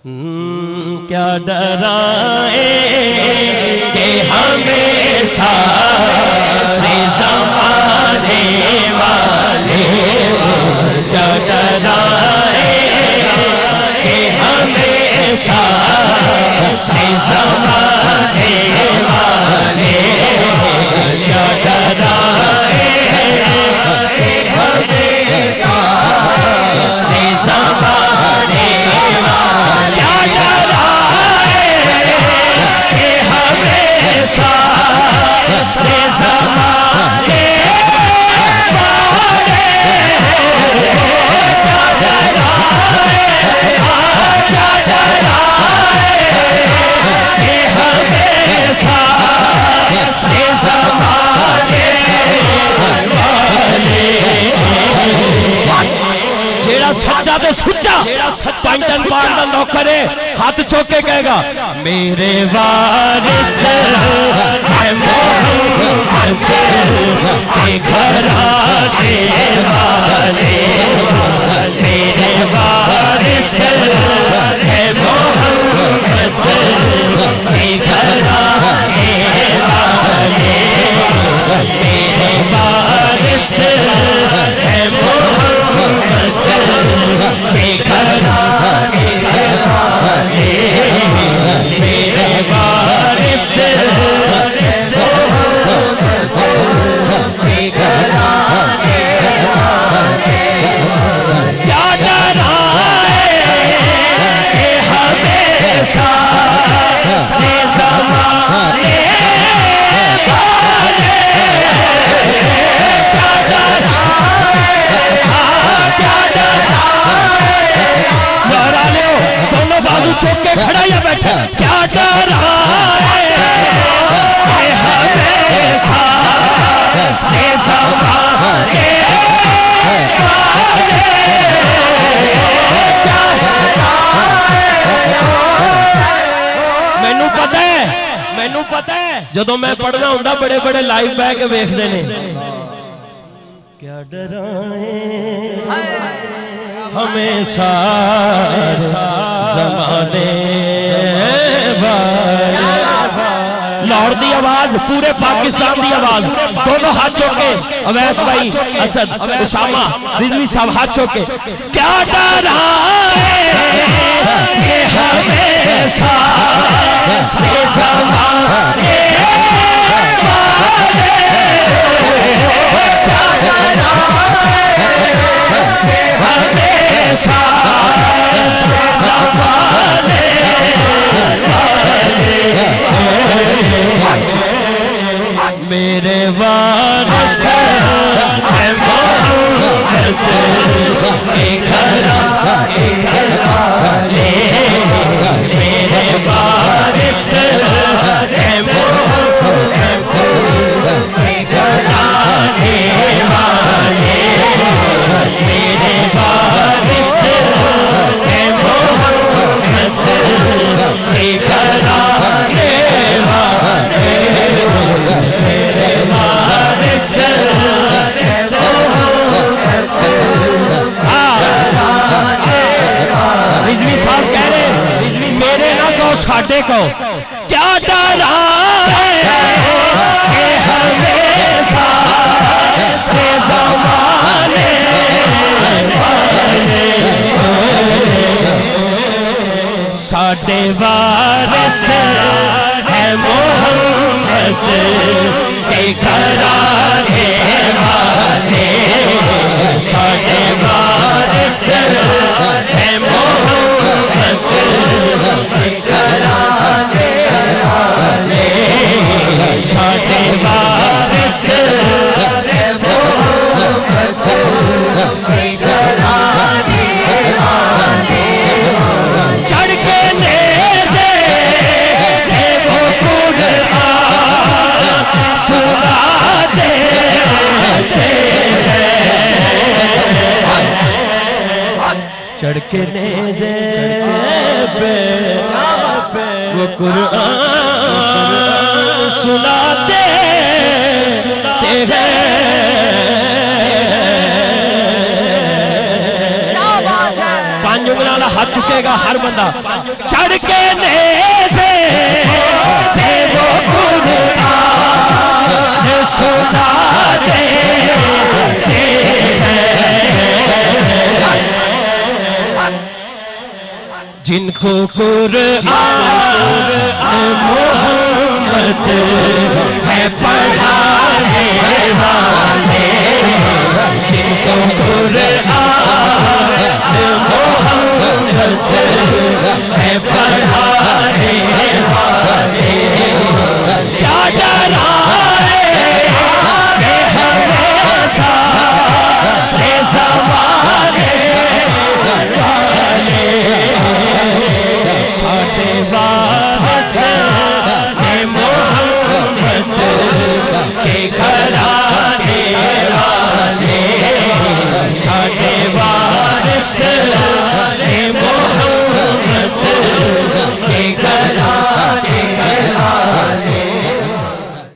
کیا ڈرائے کہ ہمیں سارے زمانے والے، کیا ڈرائے کہ ہمیں سارے زمانے والے، کیا ڈرائے کہ ہمیں سارے زمانے والے، کیا ڈرائے کہ ہمیں سارے زمانے جیڑا سچا تے سچا پنجن پان دا نوکر ہے، ہاتھ چوکے کہے گا میرے وارث ہے محمد کے گھرانے والے، میرے وارث ہے محمد کے گھرانے والے، میرے وارث ہے محمد کے گھرانے والے، میرے وارث کے گھرانے والے، کیا ڈرائے کہ ہمیں سارے زمانے والے، کیا ڈرائے، کیا ڈرائے، دوہرا لیو دونوں بازو چوک کے کھڑا یا بیٹھا، کیا ڈرائے کہ ہمیں سارے زمانے والے، کیا مینوں پتہ ہے جدوں میں پڑھنا ہوندا بڑے بڑے لائیو بہ کے ویکھدے نے، کیا ڈرائے ہمیں سارے زمانے والے، لاہور دی آواز، پورے پاکستان دی آواز، دونوں ہاتھ چوکے، اویس بھائی، اسد، اسامہ، رضوی صاحب ہاتھ چوکے، کیا ڈرائے کہ ہمیں سارے زمانے والے، کیا ڈرائے کہ ہمیں سارے زمانے میرے وارث ہے محمد کے گھرانے والے، میرے وارث ہے محمد کے گھرانے والے، میرے وارث ہے محمد کے گھرانے والے، میرے وارث رضوی صاحب کہہ رہے میرے نہ کہو ساڈے کہو، کیا ڈرائے کہ ہمیں سارے زمانے والے، ساڈے وارث ہے محمد کے گھرانے والے، ساڈے وارث ہے محمد کے گھرانے والے، ساڈے وارث ہے محمد کے گھرانے والے، چڑھ کے نیزے سے وہ قرآن سناتے ہیں، چڑھ کے نیزے پہ وہ قرآن سناتے ہیں، پانچ انگلاں ہاتھ چکے گا ہر بندہ چڑھ کے نیزے سے وہ قرآن سنا دیتے ہیں جن کو قرآن محمد ہے پڑھانے والے جن کو قرآن محمد ہے پڑھانے والے کیا ڈرائے کہ ہمیشہ سے زمانے والے ساڈے